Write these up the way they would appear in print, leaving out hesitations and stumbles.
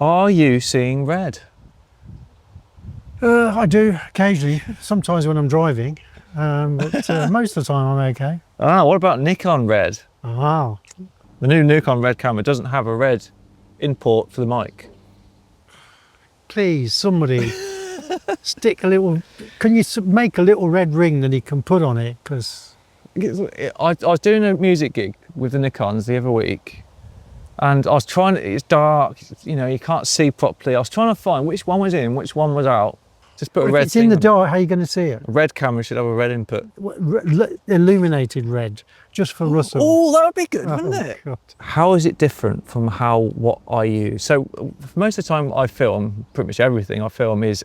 Are you seeing red? I do occasionally, sometimes when I'm driving, but most of the time I'm okay. Ah, what about Nikon Red? Ah, The new Nikon Red camera doesn't have a red import for the mic. please, somebody stick a little. Can you make a little red ring that he can put on it? Because I was doing a music gig with the Nikons the other week, and I was trying to, it's dark, you know, you can't see properly. I was trying to find which one was in, which one was out. Just put a red if it's in the thing dark, how are you going to see it? A red camera should have a red input. Illuminated red, just for Russell. Oh, that would be good, wouldn't it? God. How is it different from what I use? So most of the time I film, pretty much everything I film is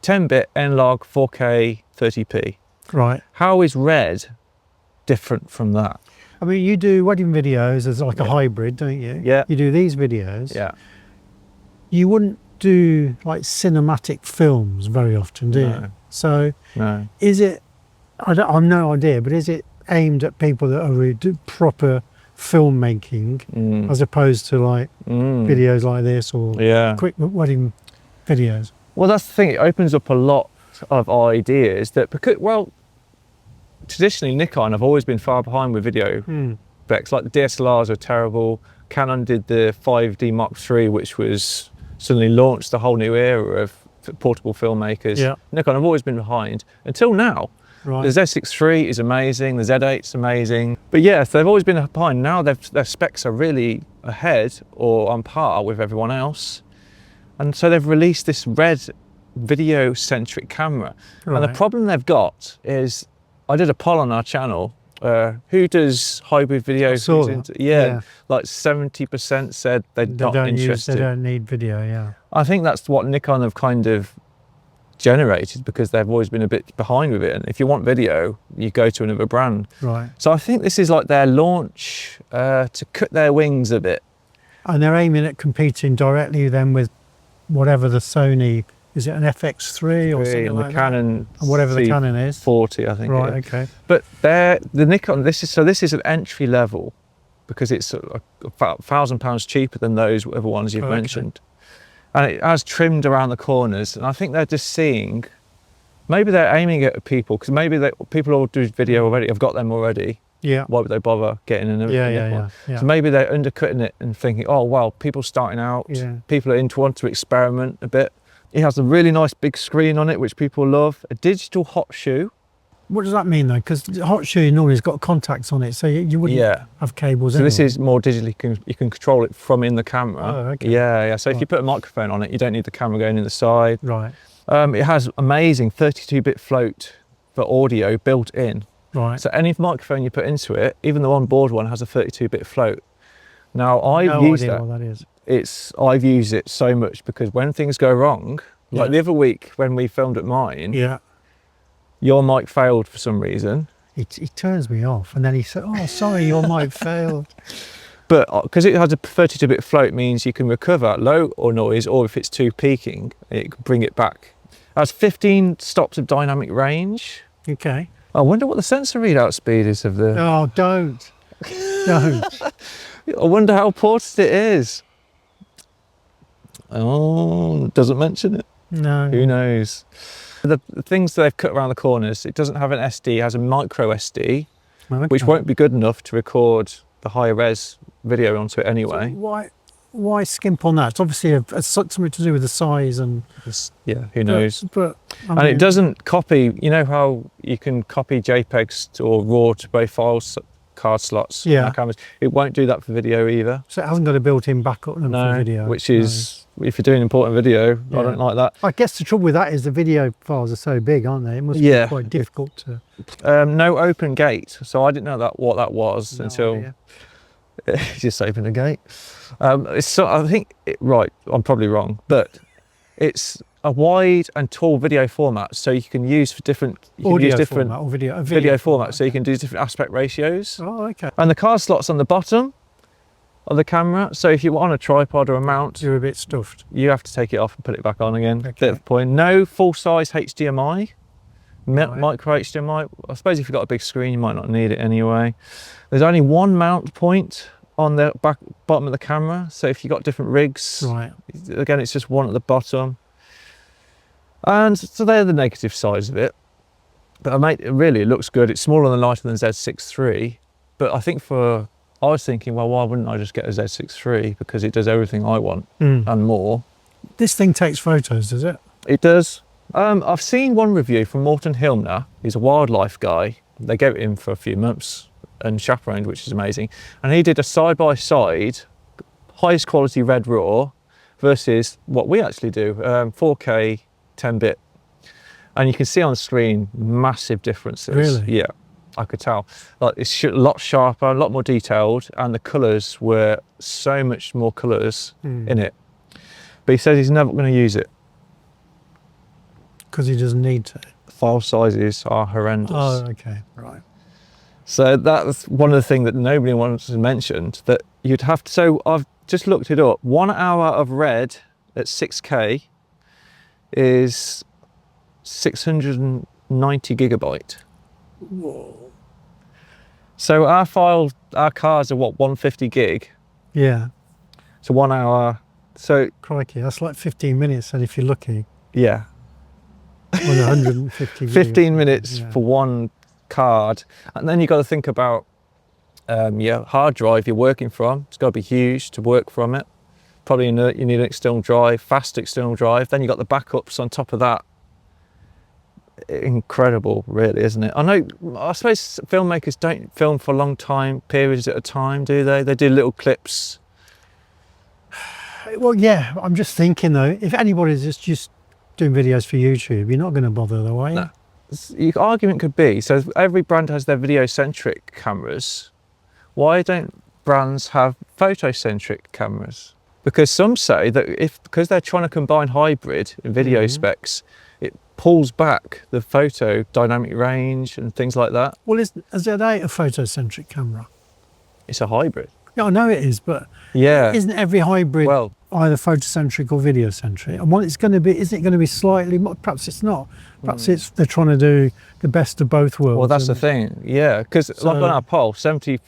10-bit N-Log 4K 30p. Right. How is red different from that? I mean, you do wedding videos as like a hybrid, don't you? Yeah. You do these videos. Yeah. You wouldn't do like cinematic films very often, do you? So No. is it, I've no idea, but is it aimed at people that are really do proper filmmaking as opposed to like videos like this or quick wedding videos? Well, that's the thing. It opens up a lot of ideas that, because, well, traditionally Nikon have always been far behind with video specs. Like the DSLRs are terrible. Canon did the 5D Mark III, which was suddenly launched the whole new era of portable filmmakers. Yeah. Nikon have always been behind until now. Right. The Z6 III is amazing, the Z8's amazing. But yes, they've always been behind. Now their specs are really ahead or on par with everyone else. And so they've released this red video-centric camera. Right. And the problem they've got is, I did a poll on our channel, who does hybrid video? Yeah, like 70% said they're not interested. They don't need video, yeah. I think that's what Nikon have kind of generated, because they've always been a bit behind with it. And if you want video, you go to another brand. Right. So I think this is like their launch to cut their wings a bit. And they're aiming at competing directly then with whatever the Sony, is it an FX3 or something like that? Canon, and whatever the Canon is. 40, I think. Right, okay. But the Nikon, this is an entry level, because it's about £1,000 cheaper than those other ones you've mentioned. And it has trimmed around the corners, and I think they're just seeing, maybe they're aiming at people, because maybe people who do video already have got them already. Yeah. Why would they bother getting another one? Yeah. So maybe they're undercutting it and thinking, oh well, people starting out, people are want to experiment a bit. It has a really nice big screen on it, which people love. A digital hot shoe. What does that mean though? Because the hot shoe normally has got contacts on it, so you wouldn't have cables. So this is more digitally, you can control it from in the camera. Oh, okay. Yeah. So if you put a microphone on it, you don't need the camera going in the side. Right. It has amazing 32-bit float for audio built in. Right. So any microphone you put into it, even the on-board one, has a 32-bit float. Now I've used that. What that is. I've used it so much, because when things go wrong, like the other week when we filmed at mine, your mic failed for some reason. He turns me off, and then he said, "Oh, sorry, your mic failed." But because it has a 32-bit float, means you can recover low or noise, or if it's too peaking, it can bring it back. It has 15 stops of dynamic range. Okay. I wonder what the sensor readout speed is of the... Oh, don't. I wonder how important it is. Oh, doesn't mention it. No. Who knows? The things that they've cut around the corners, it doesn't have an SD, it has a micro SD, which won't be good enough to record the higher res video onto it anyway. So why skimp on that? It's obviously something to do with the size and... Yeah, who knows? But I mean, and it doesn't copy, you know how you can copy JPEGs or RAW to both files, card slots, cameras. It won't do that for video either. So it hasn't got a built-in backup for video. Which is, if you're doing important video, I don't like that. I guess the trouble with that is the video files are so big, aren't they? It must be quite difficult to... no open gate, so I didn't know what that was until just opened a gate. I think, I'm probably wrong, but it's a wide and tall video format, so you can use for different audio format or video format, so you can do different aspect ratios. Oh, okay. And the card slot's on the bottom of the camera, so if you're on a tripod or a mount, you're a bit stuffed. You have to take it off and put it back on again. Okay. At the point, no full-size HDMI, micro HDMI. I suppose if you've got a big screen, you might not need it anyway. There's only one mount point on the bottom of the camera. So if you've got different rigs, right. again, it's just one at the bottom. And so they're the negative sides of it. But really, it looks good. It's smaller and lighter than Z6 III. But I think I was thinking, well, why wouldn't I just get a Z6 III? Because it does everything I want and more. This thing takes photos, does it? It does. I've seen one review from Morten Hilmner. He's a wildlife guy. They gave it him for a few months and chaperoned, which is amazing. And he did a side-by-side, highest quality red raw versus what we actually do, 4K 10-bit. And you can see on screen massive differences. Really? Yeah, I could tell. Like, it's a lot sharper, a lot more detailed, and the colours were so much more colours in it. But he says he's never going to use it. Because he doesn't need to. File sizes are horrendous. Oh, okay, right. So that's one of the things that nobody wants to mention, that you'd have to, so I've just looked it up. 1 hour of red at 6K is 690 gigabyte. Whoa. So our cars are what, 150 gig? Yeah. So 1 hour, so. Crikey, that's like 15 minutes, and if you're lucky. Yeah. On 150 15 minutes for one card. And then you've got to think about your hard drive you're working from. It's got to be huge to work from it. Probably you need an external drive, fast external drive. Then you've got the backups on top of that. Incredible, really, isn't it? I suppose filmmakers don't film for long time periods at a time, do they? They do little clips. Well, yeah, I'm just thinking though, if anybody's just doing videos for YouTube, you're not going to bother though, are you? No. Your argument could be, so every brand has their video-centric cameras. Why don't brands have photo-centric cameras? Because some say that because they're trying to combine hybrid in video specs, it pulls back the photo dynamic range and things like that. Well, is Z8 a photo-centric camera? It's a hybrid. Yeah, I know it is, but yeah, isn't every hybrid either photocentric or video-centric? And what it's going to be, isn't it going to be slightly, perhaps it's not. Perhaps they're trying to do the best of both worlds. Well, that's the thing, yeah, because like on our poll, 70%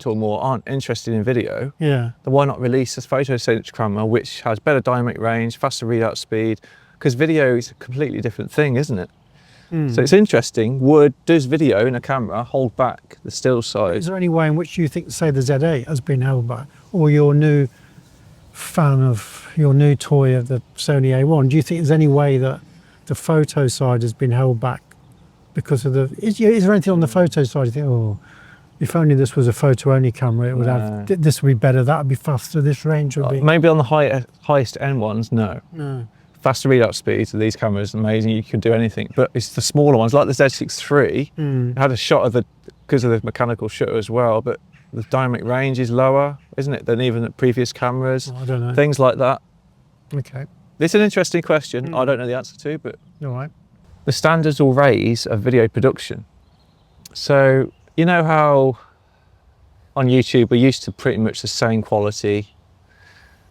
or more aren't interested in video. Yeah. Then why not release a photo-centric camera which has better dynamic range, faster readout speed? Because video is a completely different thing, isn't it? So it's interesting. Does video in a camera hold back the still side? Is there any way in which you think, say, the Z8 has been held back, or your new toy of the Sony A1? Do you think there's any way that the photo side has been held back because of the? Is there anything on the photo side you think, oh, if only this was a photo-only camera, it would have this would be better, that would be faster, this range would be. Maybe on the highest end ones, no. No. Faster readout speeds of these cameras, amazing, you can do anything. But it's the smaller ones, like the Z6 III, it had a shot of because of the mechanical shutter as well, but the dynamic range is lower, isn't it, than even the previous cameras? I don't know. Things like that. Okay. This is an interesting question. I don't know the answer to, but all right. The standards will raise of video production. So, you know how on YouTube we're used to pretty much the same quality,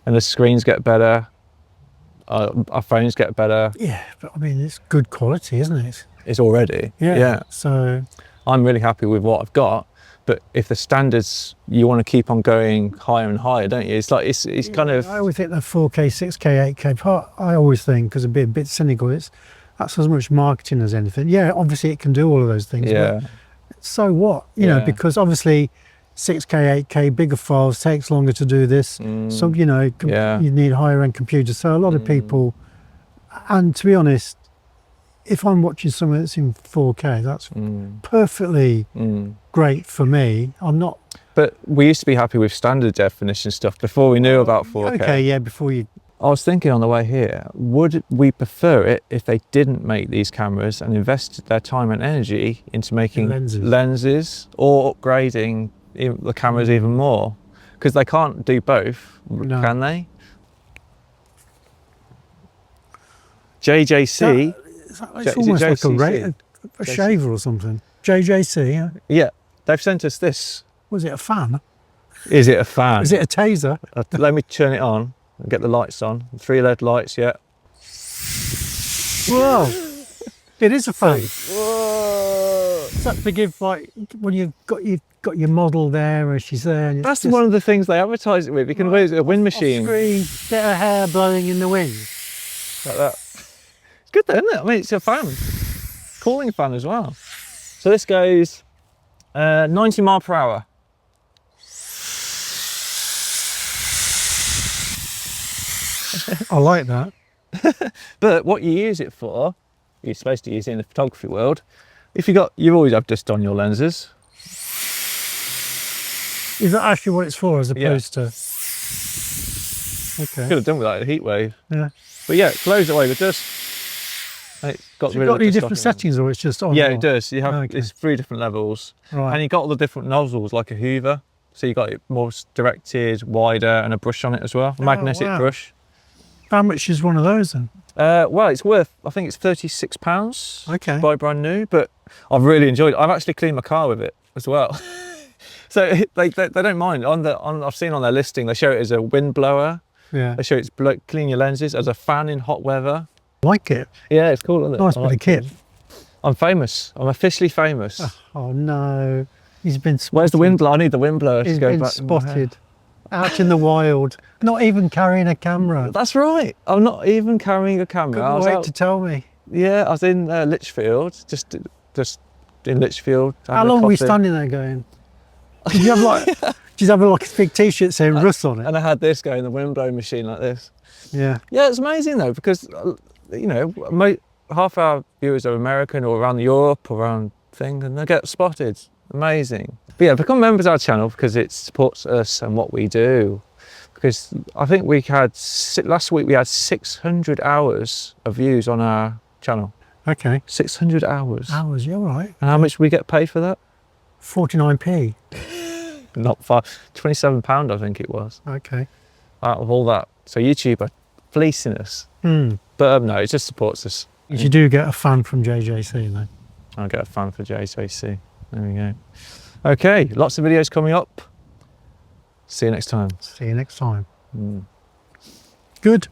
and the screens get better, our phones get better. Yeah, but I mean, it's good quality, isn't it? It's already. Yeah. So I'm really happy with what I've got. But if the standards, you want to keep on going higher and higher, don't you? It's like it's kind of. I always think that 4K, 6K, 8K part. I always think, because I'm a bit cynical, that's as much marketing as anything. Yeah, obviously it can do all of those things. Yeah. But so what? You know, because obviously 6K, 8K, bigger files takes longer to do this. So you know, you need higher end computers. So a lot of people, and to be honest, if I'm watching something that's in 4K, that's perfectly great for me. I'm not. But we used to be happy with standard definition stuff before we knew about 4K. Okay, yeah, before you. I was thinking on the way here, would we prefer it if they didn't make these cameras and invested their time and energy into making lenses or upgrading the cameras even more? Because they can't do both, can they? JJC. It's almost like a shaver or something. JJC, yeah? Yeah, they've sent us this. Was it a fan? Is it a fan? Is it a taser? Let me turn it on and get the lights on. 3 LED lights, yeah. Whoa! It is a fan. Whoa! Except to give, like, when you've got your model there and she's there. And that's one of the things they advertise it with. You can use a wind machine. Screen, get her hair blowing in the wind. Like that. It's good though, isn't it? I mean, it's a fan. Cooling fan as well. So this goes 90 mile per hour. I like that. But what you use it for, you're supposed to use it in the photography world. If you always have dust on your lenses. Is that actually what it's for, as opposed to? Okay. Could have done without a heat wave. Yeah. But yeah, it blows away the dust. And it got rid of any different settings, or it's just on? Yeah, it does. You have it's 3 different levels, right. And you got all the different nozzles like a Hoover. So you got it more directed, wider, and a brush on it as well, a magnetic brush. How much is one of those then? Well, it's worth, I think it's £36. Okay. Buy brand new, but I've really enjoyed it. I've actually cleaned my car with it as well. So they don't mind. I've seen on their listing, they show it as a wind blower. Yeah. They show it's clean your lenses, as a fan in hot weather. I like it. Yeah, it's cool, isn't it? Nice bit of kit. I'm famous. I'm officially famous. Oh no, he's been spotted. Where's the wind blower? I need the wind blower He's to go been back. spotted. Out in the wild. Not even carrying a camera. That's right. I'm not even carrying a camera. Couldn't wait to tell me. Yeah, I was in Lichfield, just in Lichfield. How long were you standing there going? Did you have like a big T-shirt saying Russ on it? And I had this going, the wind blowing machine like this. Yeah. Yeah, it's amazing though, because you know, half our viewers are American or around Europe or around thing, and they get spotted. Amazing. But yeah, become members of our channel because it supports us and what we do. Because I think last week we had 600 hours of views on our channel. Okay. 600 hours. Hours, yeah, right. And how much do we get paid for that? 49p. Not far. £27, I think it was. Okay. Out of all that. So YouTube are fleecing us. But no, it just supports us. You do get a fan from JJC though. I'll get a fan for JJC. There we go. Okay, lots of videos coming up. See you next time. See you next time. Good.